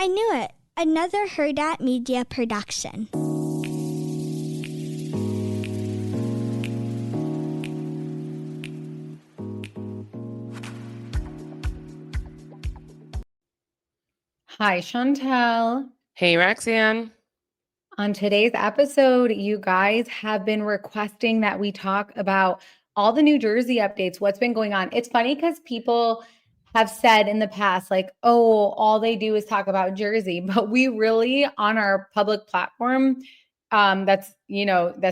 I knew it. Another Herdat Media production. Hi, Chantel. Hey, Roxanne. On today's episode, you guys have been requesting that we talk about all the New Jersey updates, what's been going on. It's funny because people have said in the past, like, oh, all they do is talk about Jersey, but we really, on our public platform, that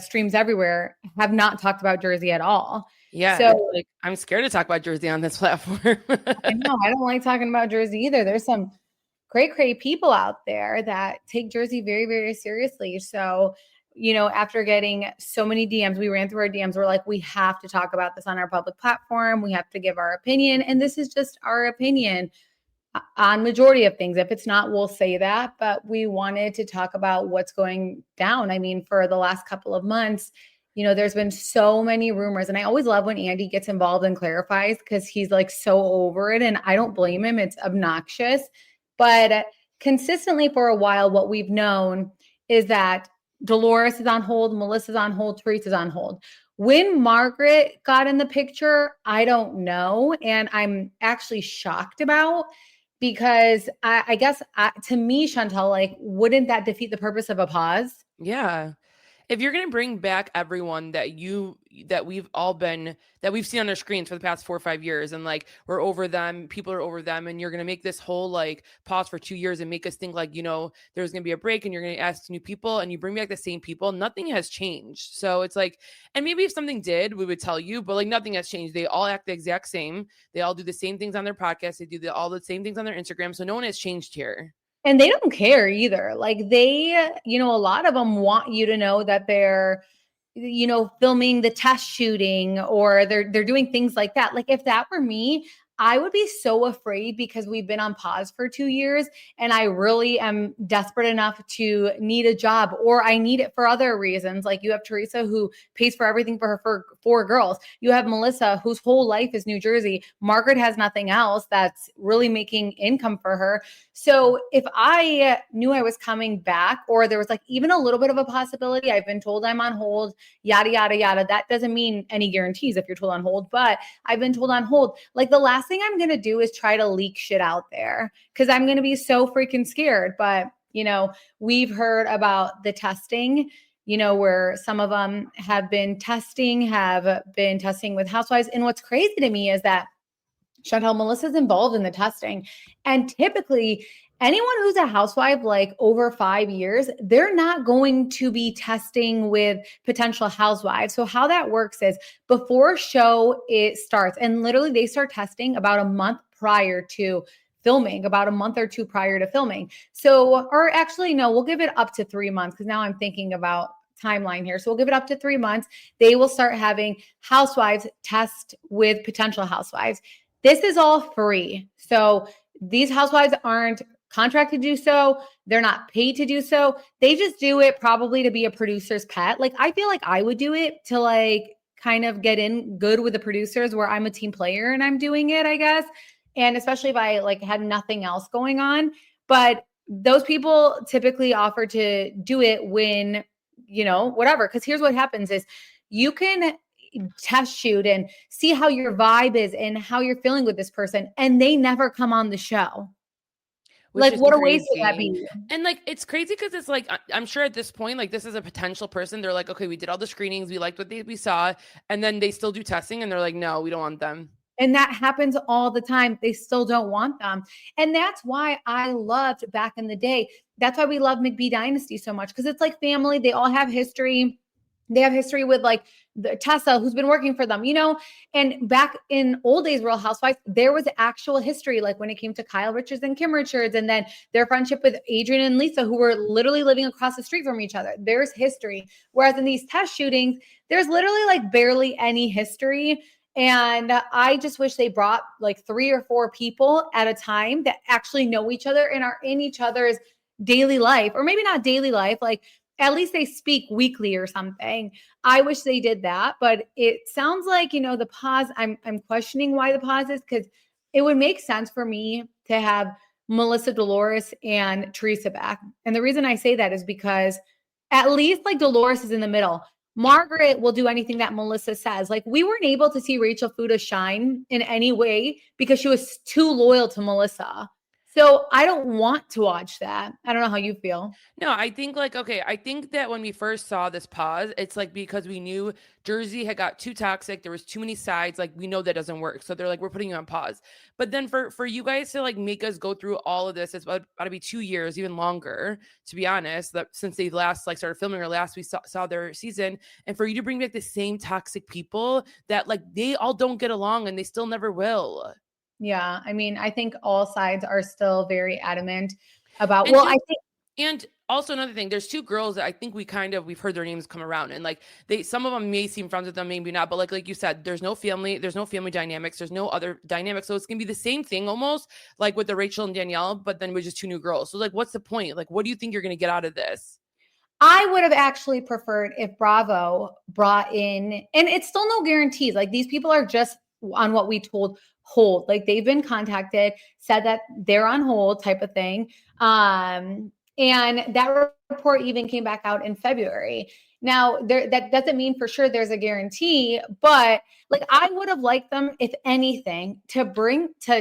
streams everywhere, have not talked about Jersey at all. Yeah, So it's like I'm scared to talk about Jersey on this platform. I know I don't like talking about Jersey either. There's some great people out there that take Jersey very, very seriously. So, after getting so many DMs, we ran through our DMs. We're like, we have to talk about this on our public platform. We have to give our opinion. And this is just our opinion on majority of things. If it's not, we'll say that. But we wanted to talk about what's going down. I mean, for the last couple of months, there's been so many rumors. And I always love when Andy gets involved and clarifies because he's like so over it. And I don't blame him. It's obnoxious. But consistently for a while, what we've known is that Dolores is on hold, Melissa's on hold, Teresa's on hold. When Margaret got in the picture, I don't know. And I'm actually shocked about because I guess to me, Chantel, like, wouldn't that defeat the purpose of a pause? Yeah. If you're going to bring back everyone that we've seen on their screens for the past 4 or 5 years, and like we're over them, people are over them, and you're going to make this whole like pause for 2 years and make us think like, there's going to be a break and you're going to ask new people and you bring back the same people, nothing has changed. So it's like, and maybe if something did, we would tell you, but like nothing has changed. They all act the exact same. They all do the same things on their podcast. They do all the same things on their Instagram. So no one has changed here. And they don't care either. Like they, a lot of them want you to know that they're, filming the test shooting or they're doing things like that. Like if that were me, I would be so afraid because we've been on pause for 2 years and I really am desperate enough to need a job or I need it for other reasons. Like you have Teresa who pays for everything for her 4 girls. You have Melissa whose whole life is New Jersey. Margaret has nothing else that's really making income for her. So if I knew I was coming back or there was like even a little bit of a possibility, I've been told I'm on hold, yada, yada, yada. That doesn't mean any guarantees if you're told on hold, but I've been told on hold. Like the last thing I'm going to do is try to leak shit out there because I'm going to be so freaking scared. But, we've heard about the testing, where some of them have been testing with Housewives. And what's crazy to me is that Chantel, Melissa's involved in the testing. And typically, anyone who's a housewife like over 5 years, they're not going to be testing with potential housewives. So how that works is before show it starts, and literally they start testing about a month prior to filming, about a month or 2 prior to filming. So, or actually, no, we'll give it up to 3 months because now I'm thinking about timeline here. So we'll give it up to 3 months. They will start having housewives test with potential housewives. This is all free. So these housewives aren't contracted to do so. They're not paid to do so. They just do it probably to be a producer's pet. Like I feel like I would do it to like kind of get in good with the producers where I'm a team player and I'm doing it, I guess. And especially if I like had nothing else going on. But those people typically offer to do it when, whatever. Because here's what happens is you can test shoot and see how your vibe is and how you're feeling with this person. And they never come on the show. Which Like, what a waste would that be? And like, it's crazy because it's like, I'm sure at this point, like this is a potential person. They're like, okay, we did all the screenings. We liked what we saw. And then they still do testing and they're like, no, we don't want them. And that happens all the time. They still don't want them. And that's why I loved back in the day. That's why we love McBee Dynasty so much because it's like family. They all have history. They have history with like the Tessa, who's been working for them, and back in old days, Real Housewives, there was actual history, like when it came to Kyle Richards and Kim Richards, and then their friendship with Adrian and Lisa, who were literally living across the street from each other. There's history. Whereas in these test shootings, there's literally like barely any history. And I just wish they brought like 3 or 4 people at a time that actually know each other and are in each other's daily life, or maybe not daily life, like at least they speak weekly or something. I wish they did that, but it sounds like, the pause, I'm questioning why the pause is because it would make sense for me to have Melissa Dolores and Teresa back. And the reason I say that is because at least like Dolores is in the middle. Margaret will do anything that Melissa says. Like we weren't able to see Rachel Fuda shine in any way because she was too loyal to Melissa. So I don't want to watch that. I don't know how you feel. No, I think like, okay, I think that when we first saw this pause, it's like because we knew Jersey had got too toxic. There was too many sides. Like we know that doesn't work. So they're like, we're putting you on pause. But then for you guys to like make us go through all of this, it's about to be 2 years, even longer, to be honest, that since they last like started filming or last we saw their season. And for you to bring back the same toxic people that like they all don't get along and they still never will. Yeah. I mean, I think all sides are still very adamant about, And well, just, I think and also another thing, there's two girls that I think we've heard their names come around, and like some of them may seem friends with them, maybe not, but like you said, there's no family dynamics, there's no other dynamics, so it's gonna be the same thing almost like with the Rachel and Danielle, but then with just two new girls. So like, what's the point? Like, what do you think you're gonna get out of this? I would have actually preferred if Bravo brought in, and it's still no guarantees. Like these people are just on what we told hold. Like they've been contacted, said that they're on hold type of thing. And that report even came back out in February. Now, that doesn't mean for sure there's a guarantee, but like I would have liked them, if anything, to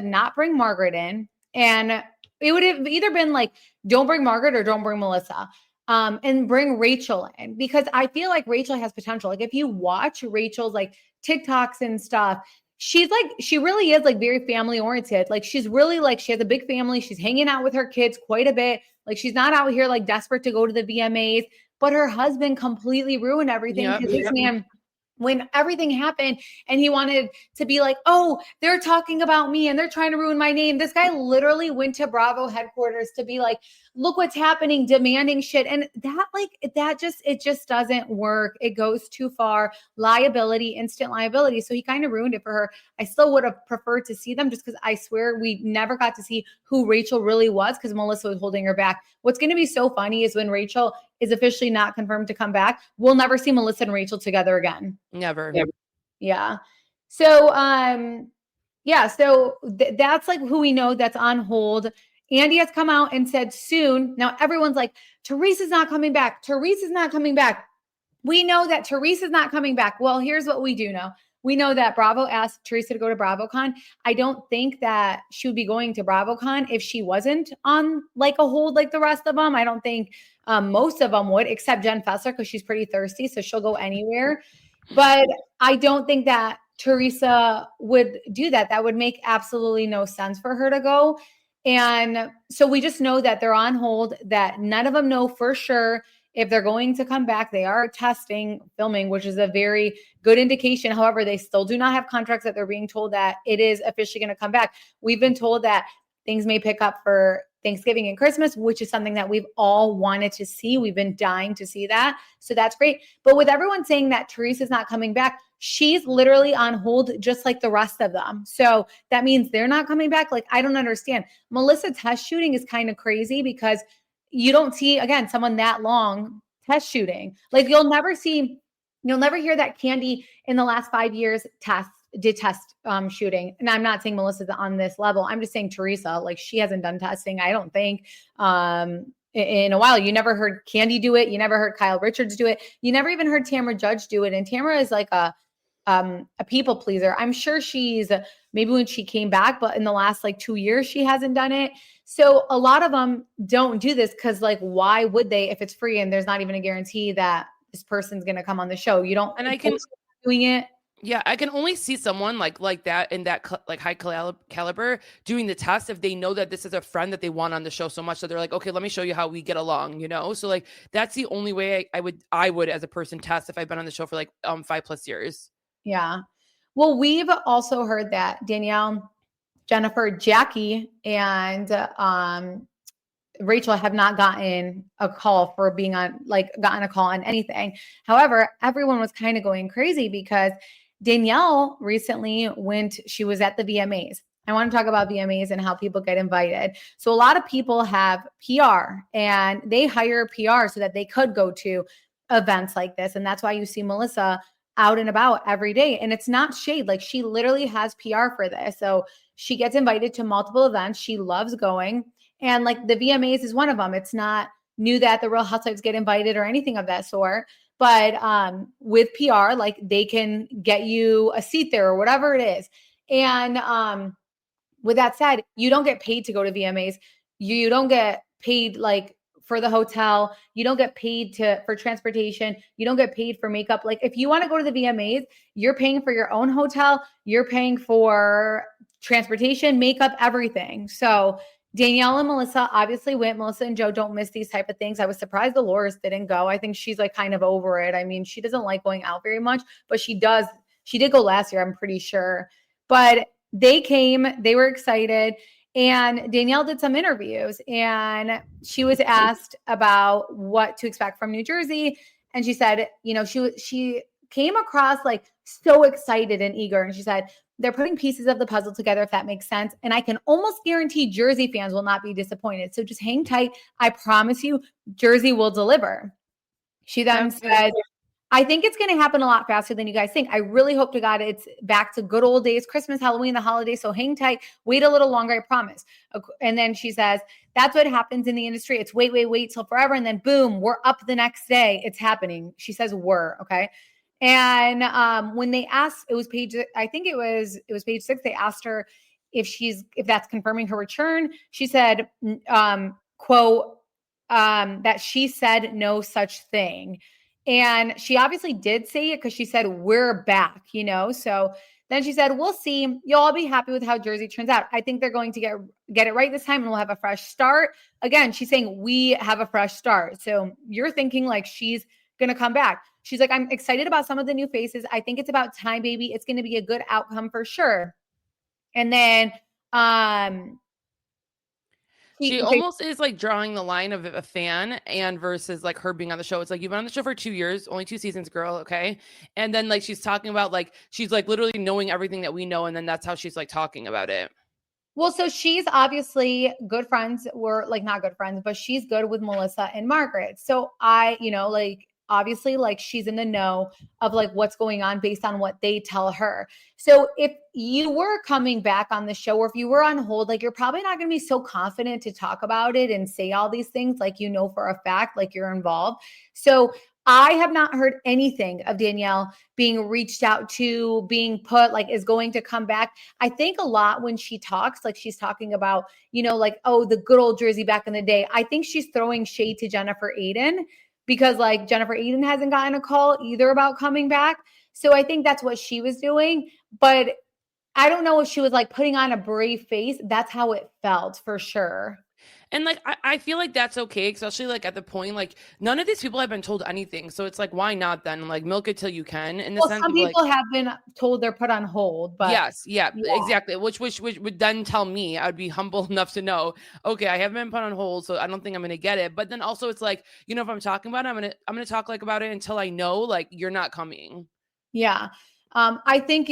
not bring Margaret in. And it would have either been like, don't bring Margaret or don't bring Melissa. And bring Rachel in, because I feel like Rachel has potential. Like if you watch Rachel's like TikToks and stuff, she really is like very family oriented. Like she's really like, she has a big family. She's hanging out with her kids quite a bit. Like she's not out here like desperate to go to the VMAs, but her husband completely ruined everything because this man, when everything happened and he wanted to be like, oh, they're talking about me and they're trying to ruin my name. This guy literally went to Bravo headquarters to be like, look what's happening, demanding shit. And it just doesn't work. It goes too far. Liability, instant liability. So he kind of ruined it for her. I still would have preferred to see them just because I swear we never got to see who Rachel really was because Melissa was holding her back. What's going to be so funny is when Rachel is officially not confirmed to come back, we'll never see Melissa and Rachel together again. Never. Yeah. So, that's like who we know that's on hold. Andy has come out and said soon. Now everyone's like, Teresa's not coming back. Teresa's not coming back. We know that Teresa's not coming back. Well, here's what we do know. We know that Bravo asked Teresa to go to BravoCon. I don't think that she would be going to BravoCon if she wasn't on like a hold like the rest of them. I don't think most of them would, except Jen Fessler, because she's pretty thirsty, so she'll go anywhere. But I don't think that Teresa would do that. That would make absolutely no sense for her to go. And so we just know that they're on hold, that none of them know for sure if they're going to come back. They are testing, filming, which is a very good indication. However, they still do not have contracts that they're being told that it is officially going to come back. We've been told that things may pick up for Thanksgiving and Christmas, which is something that we've all wanted to see. We've been dying to see that. So that's great. But with everyone saying that Teresa's not coming back, she's literally on hold just like the rest of them. So that means they're not coming back. Like, I don't understand. Melissa test shooting is kind of crazy because you don't see, again, someone that long test shooting. Like you'll never hear that Candy in the last 5 years did test shooting. And I'm not saying Melissa's on this level. I'm just saying Teresa, like she hasn't done testing, I don't think, in a while. You never heard Candy do it. You never heard Kyle Richards do it. You never even heard Tamra Judge do it. And Tamra is like a people pleaser. I'm sure she's maybe when she came back, but in the last like 2 years, she hasn't done it. So a lot of them don't do this because like, why would they if it's free and there's not even a guarantee that this person's going to come on the show? You don't, and I can doing it. Yeah, I can only see someone like that in that like high caliber doing the test if they know that this is a friend that they want on the show so much that they're like, okay, let me show you how we get along, you know? So like that's the only way I would as a person test if I've been on the show for like 5+ years. Yeah. Well, we've also heard that Danielle, Jennifer, Jackie, and Rachel have not gotten a call for being on, like gotten a call on anything. However, everyone was kind of going crazy because Danielle recently she was at the VMAs. I want to talk about VMAs and how people get invited. So a lot of people have PR and they hire PR so that they could go to events like this. And that's why you see Melissa out and about every day. And it's not shade. Like she literally has PR for this. So she gets invited to multiple events. She loves going. And like the VMAs is one of them. It's not new that the Real Housewives get invited or anything of that sort. But with PR, like they can get you a seat there or whatever it is. And with that said, you don't get paid to go to VMAs. You don't get paid like for the hotel. You don't get paid for transportation. You don't get paid for makeup. Like if you want to go to the VMAs, you're paying for your own hotel. You're paying for transportation, makeup, everything. So Danielle and Melissa obviously went. Melissa and Joe don't miss these type of things. I was surprised Dolores didn't go. I think she's like kind of over it. I mean, she doesn't like going out very much, but she does. She did go last year, I'm pretty sure. But they came, they were excited. And Danielle did some interviews and she was asked about what to expect from New Jersey. And she said, you know, she came across like so excited and eager. And she said, they're putting pieces of the puzzle together, if that makes sense. And I can almost guarantee Jersey fans will not be disappointed. So just hang tight. I promise you, Jersey will deliver. She then said, I think it's going to happen a lot faster than you guys think. I really hope to God it's back to good old days, Christmas, Halloween, the holidays. So hang tight, wait a little longer, I promise. And then she says, that's what happens in the industry. It's wait till forever. And then boom, we're up the next day. It's happening. She says we're, okay. And when they asked, it was page, I think it was page 6. They asked her if that's confirming her return. She said, quote, that she said no such thing. And she obviously did say it because she said, we're back, you know? So then she said, we'll see. You'll all be happy with how Jersey turns out. I think they're going to get it right this time and we'll have a fresh start. Again, she's saying we have a fresh start. So you're thinking like she's going to come back. She's like, I'm excited about some of the new faces. I think it's about time, baby. It's going to be a good outcome for sure. And then, she almost is like drawing the line of a fan and versus like her being on the show. It's like, you've been on the show for 2 years, only 2 seasons, girl. Okay. And then like, she's talking about like, she's like literally knowing everything that we know. And then that's how she's like talking about it. Well, so she's obviously good friends. We're like not good friends, but she's good with Melissa and Margaret. So like obviously like she's in the know of like what's going on based on what they tell her. So if you were coming back on the show or if you were on hold, like you're probably not going to be so confident to talk about it and say all these things like you know for a fact, like you're involved. So I have not heard anything of Danielle being reached out to, being put like is going to come back. I think a lot when she talks, like she's talking about, you know, like, oh, the good old Jersey back in the day. I think she's throwing shade to Jennifer Aiden because like Jennifer Aiden hasn't gotten a call either about coming back. So I think that's what she was doing. But I don't know if she was like putting on a brave face. That's how it felt for sure. And like, I feel like that's okay, especially like at the point, like none of these people have been told anything. So it's like, why not then? Like milk it till you can. In the sense some of people like, have been told they're put on hold, but yes, yeah, exactly. Which would then tell me I would be humble enough to know, okay, I haven't been put on hold, so I don't think I'm gonna get it. But then also it's like, you know, if I'm talking about it, I'm gonna talk like about it until I know like you're not coming. Yeah. I think,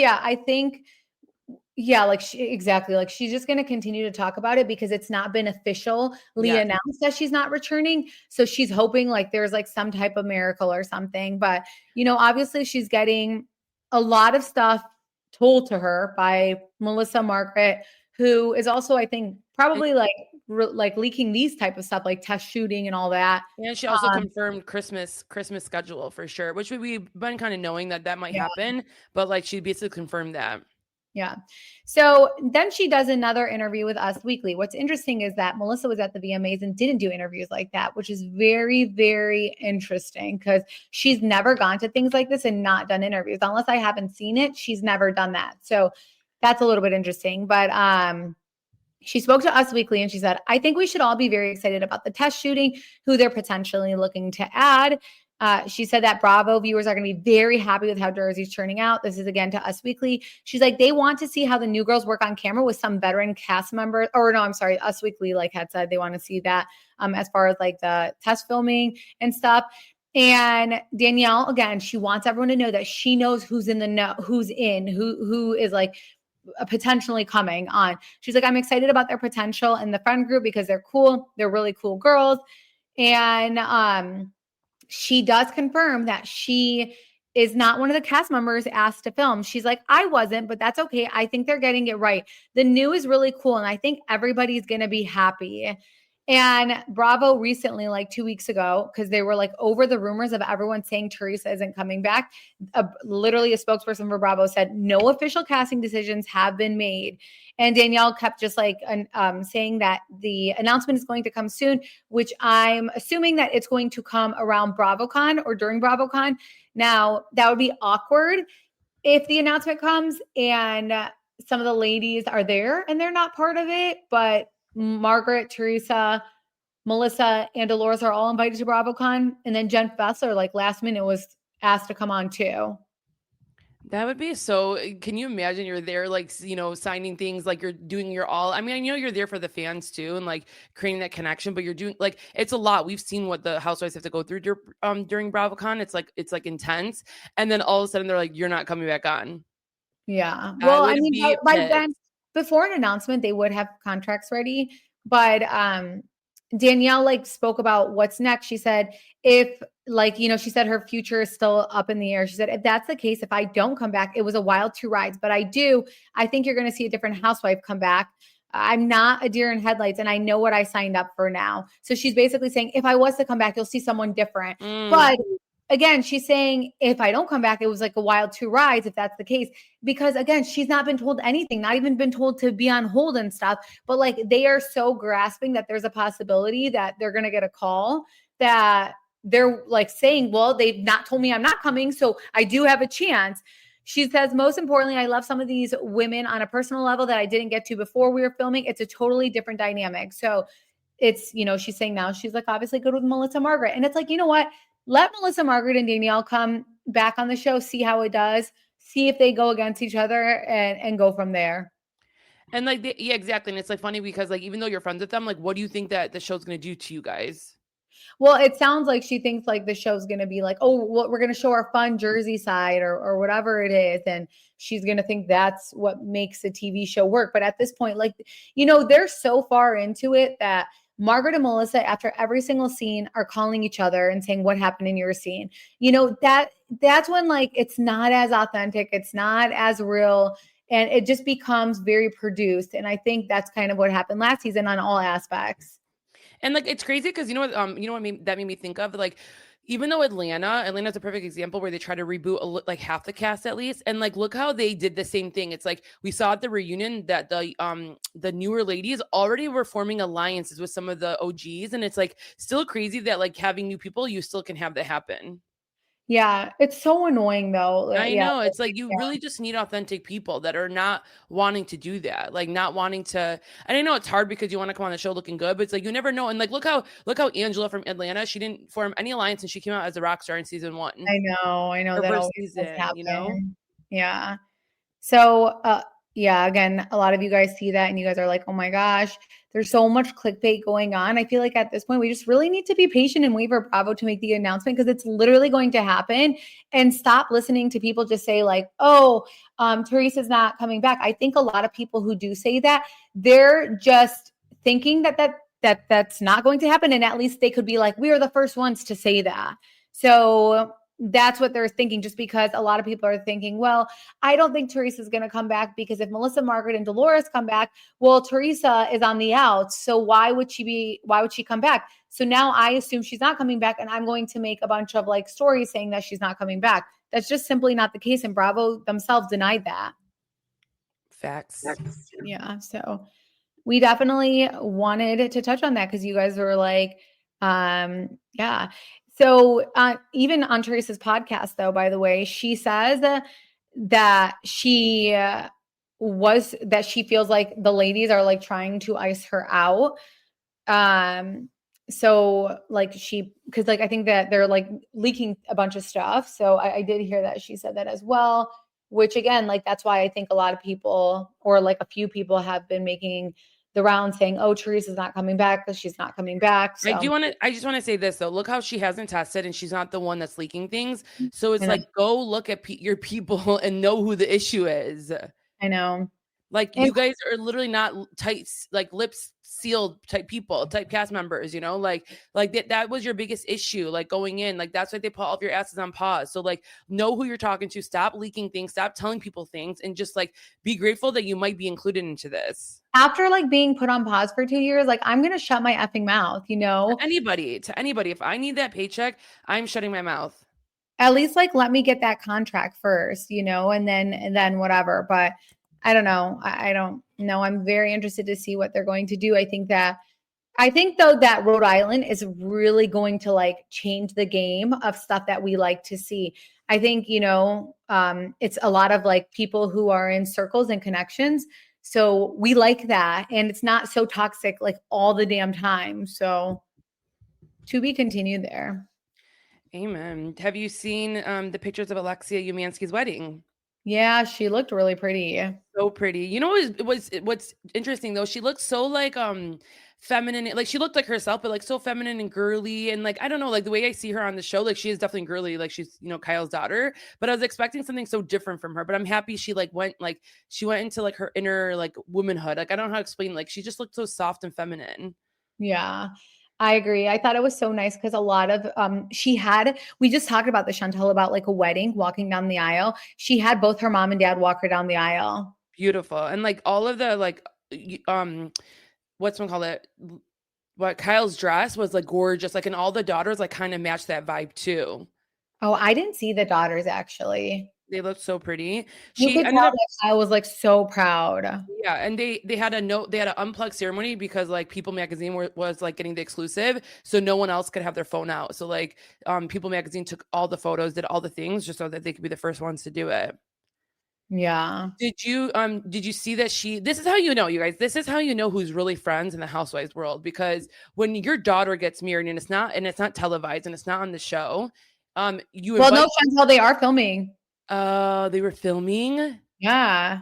like exactly. Like she's just going to continue to talk about it because it's not been officially announced that she's not returning. So she's hoping like there's like some type of miracle or something. But, you know, obviously she's getting a lot of stuff told to her by Melissa Margaret, who is also, I think, probably like leaking these type of stuff like test shooting and all that. And she also confirmed Christmas schedule for sure, which we've been kind of knowing that might happen, but like she basically confirmed that. Yeah. So then she does another interview with Us Weekly. What's interesting is that Melissa was at the VMAs and didn't do interviews like that, which is very, very interesting because she's never gone to things like this and not done interviews. Unless I haven't seen it, she's never done that. So that's a little bit interesting. But she spoke to Us Weekly and she said, I think we should all be very excited about the test shooting, who they're potentially looking to add. She said that Bravo viewers are going to be very happy with how Jersey's turning out. This is again to Us Weekly. She's like, they want to see how the new girls work on camera with some veteran cast members. Or no, I'm sorry. Us Weekly like had said they want to see that as far as like the test filming and stuff. And Danielle, again, she wants everyone to know that she knows who's in the know, who is like potentially coming on. She's like, I'm excited about their potential in the friend group because they're cool. They're really cool girls. And she does confirm that she is not one of the cast members asked to film. She's like, I wasn't, but that's okay. I think they're getting it right. The new is really cool. And I think everybody's going to be happy. And Bravo recently, like 2 weeks ago, because they were like over the rumors of everyone saying Teresa isn't coming back. Literally, a spokesperson for Bravo said no official casting decisions have been made. And Danielle kept just like saying that the announcement is going to come soon, which I'm assuming that it's going to come around BravoCon or during BravoCon. Now, that would be awkward if the announcement comes and some of the ladies are there and they're not part of it, but Margaret, Teresa, Melissa, and Dolores are all invited to BravoCon. And then Jen Fessler, like last minute, was asked to come on too. That would be so. Can you imagine you're there, like, signing things, like you're doing your all? I mean, I know you're there for the fans too, and like creating that connection, but you're doing like it's a lot. We've seen what the housewives have to go through during BravoCon. It's like intense, and then all of a sudden they're like, "You're not coming back on." Yeah. Well, I mean, by then, before an announcement, they would have contracts ready. But Danielle like spoke about what's next. She said, if like, she said her future is still up in the air. She said, if that's the case, if I don't come back, it was a wild 2 rides, but I think you're going to see a different housewife come back. I'm not a deer in headlights and I know what I signed up for now. So she's basically saying, if I was to come back, you'll see someone different. But again, she's saying if I don't come back, it was like a wild 2 rides, if that's the case. Because again, she's not been told anything, not even been told to be on hold and stuff. But like they are so grasping that there's a possibility that they're going to get a call that they're like saying, well, they've not told me I'm not coming, so I do have a chance. She says, most importantly, I love some of these women on a personal level that I didn't get to before we were filming. It's a totally different dynamic. So it's, she's saying now she's like obviously good with Melissa Margaret. And it's like, you know what? Let Melissa Margaret and Danielle come back on the show, see how it does, see if they go against each other and go from there. And like, yeah, exactly. And it's like funny because like, even though you're friends with them, like, what do you think that the show's going to do to you guys? Well, it sounds like she thinks like the show's going to be like, oh, well, we're going to show our fun Jersey side or whatever it is. And she's going to think that's what makes a TV show work. But at this point, like, they're so far into it that Margaret and Melissa, after every single scene, are calling each other and saying what happened in your scene. That's when like it's not as authentic, it's not as real, and it just becomes very produced. And I think that's kind of what happened last season on all aspects. And like it's crazy because that made me think of, like, even though Atlanta's a perfect example where they try to reboot like half the cast at least, and like look how they did the same thing. It's like we saw at the reunion that the newer ladies already were forming alliances with some of the OGs, and it's like still crazy that like having new people, you still can have that happen. Yeah, it's so annoying though. I know. It's like you really just need authentic people that are not wanting to do that. Like not wanting to, and I know it's hard because you want to come on the show looking good, but it's like you never know. And like look how Angela from Atlanta, she didn't form any alliance and she came out as a rock star in season 1. I know that always season, happen. Yeah. So yeah, again, a lot of you guys see that and you guys are like, oh my gosh, there's so much clickbait going on. I feel like at this point, we just really need to be patient and wait for Bravo to make the announcement because it's literally going to happen, and stop listening to people just say like, oh, Teresa's not coming back. I think a lot of people who do say that, they're just thinking that's not going to happen. And at least they could be like, we are the first ones to say that. So that's what they're thinking, just because a lot of people are thinking, well, I don't think Teresa's going to come back because if Melissa Margaret and Dolores come back, well, Teresa is on the outs. So why would she come back? So now I assume she's not coming back and I'm going to make a bunch of like stories saying that she's not coming back. That's just simply not the case. And Bravo themselves denied that. Facts. Yeah. So we definitely wanted to touch on that because you guys were like, yeah. So even on Teresa's podcast, though, by the way, she says that she feels like the ladies are like trying to ice her out. So like because like I think that they're like leaking a bunch of stuff. So I did hear that she said that as well, which again, like that's why I think a lot of people or like a few people have been making the round saying, oh, Teresa's not coming back because she's not coming back. So. I just want to say this though. Look how she hasn't tested and she's not the one that's leaking things. So it's like, go look at your people and know who the issue is. I know. Like you guys are literally not tight, like lips sealed type people, type cast members, like that was your biggest issue, like going in, like that's why they put all of your asses on pause. So like know who you're talking to, stop leaking things, stop telling people things, and just like be grateful that you might be included into this. after like being put on pause for 2 years, like I'm gonna shut my effing mouth, you know? To anybody. If I need that paycheck, I'm shutting my mouth. At least like let me get that contract first, you know, and then whatever. But I don't know. I don't know. I'm very interested to see what they're going to do. I think though that Rhode Island is really going to like change the game of stuff that we like to see. I think, you know, it's a lot of like people who are in circles and connections. So we like that. And it's not so toxic like all the damn time. So to be continued there. Amen. Have you seen the pictures of Alexia Umansky's wedding? Yeah, she looked really pretty. So pretty. You know what's interesting though? She looked so like feminine. Like she looked like herself, but like so feminine and girly. And like I don't know, like the way I see her on the show, like she is definitely girly. Like she's, you know, Kyle's daughter. But I was expecting something so different from her. But I'm happy she went into like her inner like womanhood. Like I don't know how to explain. Like she just looked so soft and feminine. Yeah, I agree. I thought it was so nice because a lot of we just talked about the Chantel about like a wedding, walking down the aisle. She had both her mom and dad walk her down the aisle. Beautiful. And like all of the like what's one call it? What Kyle's dress was like gorgeous. Like and all the daughters like kind of matched that vibe too. Oh, I didn't see the daughters actually. They looked so pretty. You She could ended tell up, that I was like so proud. yeah, and they had an unplugged ceremony because like People Magazine was like getting the exclusive, so no one else could have their phone out. So like People Magazine took all the photos, did all the things just so that they could be the first ones to do it. Yeah. Did you see that this is how you know, you guys, this is how you know who's really friends in the Housewives world, because when your daughter gets married and it's not televised and it's not on the show, you Well, invite no, Chantel, they are filming. they were filming? Yeah.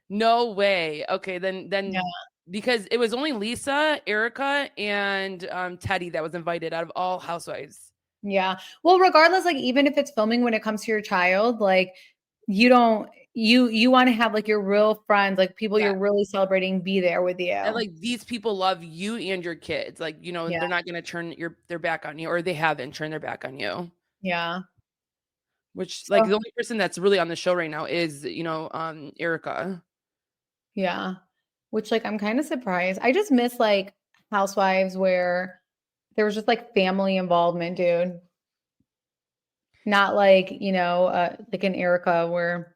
No way. Okay, then Yeah. because it was only Lisa, Erica, and Teddy that was invited out of all Housewives. Yeah. Well, regardless, like even if it's filming when it comes to your child, like you don't you want to have like your real friends, like people Yeah. you're really celebrating be there with you. And like these people love you and your kids. Like, you know, Yeah. they're not gonna turn their back on you, or they haven't turned their back on you. Yeah. Which like So, the only person that's really on the show right now is, you know, Erica. yeah. Which like I'm kind of surprised. I just miss like Housewives where there was just like family involvement, dude. Not like, you know, like in Erica where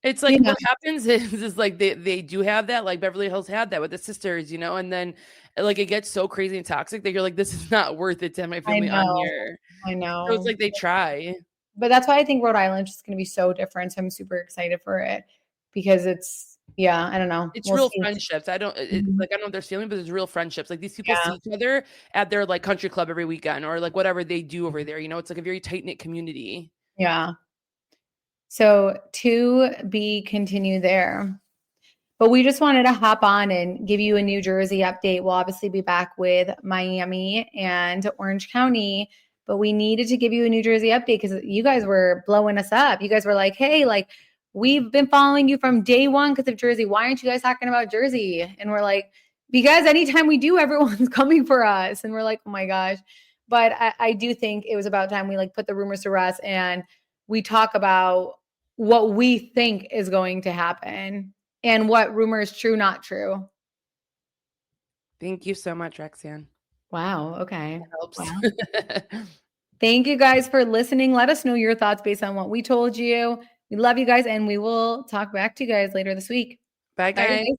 It's like you know, what happens is like they do have that, like Beverly Hills had that with the sisters, you know, and then like it gets so crazy and toxic that you're like, this is not worth it to have my I family on know, here. I So it's know. like they try. But that's why I think Rhode Island is going to be so different. So I'm super excited for it because yeah, I don't know. It's We'll real see. friendships. I don't Mhm. like I don't know if there's feeling, but there's real friendships. Like these people Yeah, see each other at their like country club every weekend or like whatever they do over there. You know, it's like a very tight knit community. yeah. So to be continued there. But we just wanted to hop on and give you a New Jersey update. We'll obviously be back with Miami and Orange County, but we needed to give you a New Jersey update because you guys were blowing us up. You guys were like, hey, like we've been following you from day one because of Jersey. Why aren't you guys talking about Jersey? And we're like, because anytime we do, everyone's coming for us. And we're like, oh my gosh. But I do think it was about time we like put the rumors to rest and we talk about what we think is going to happen and what rumor is true, not true. Thank you so much, Roxanne. Wow. Okay. That helps. Wow. Thank you guys for listening. Let us know your thoughts based on what we told you. We love you guys, and we will talk back to you guys later this week. Bye, Bye, guys. guys.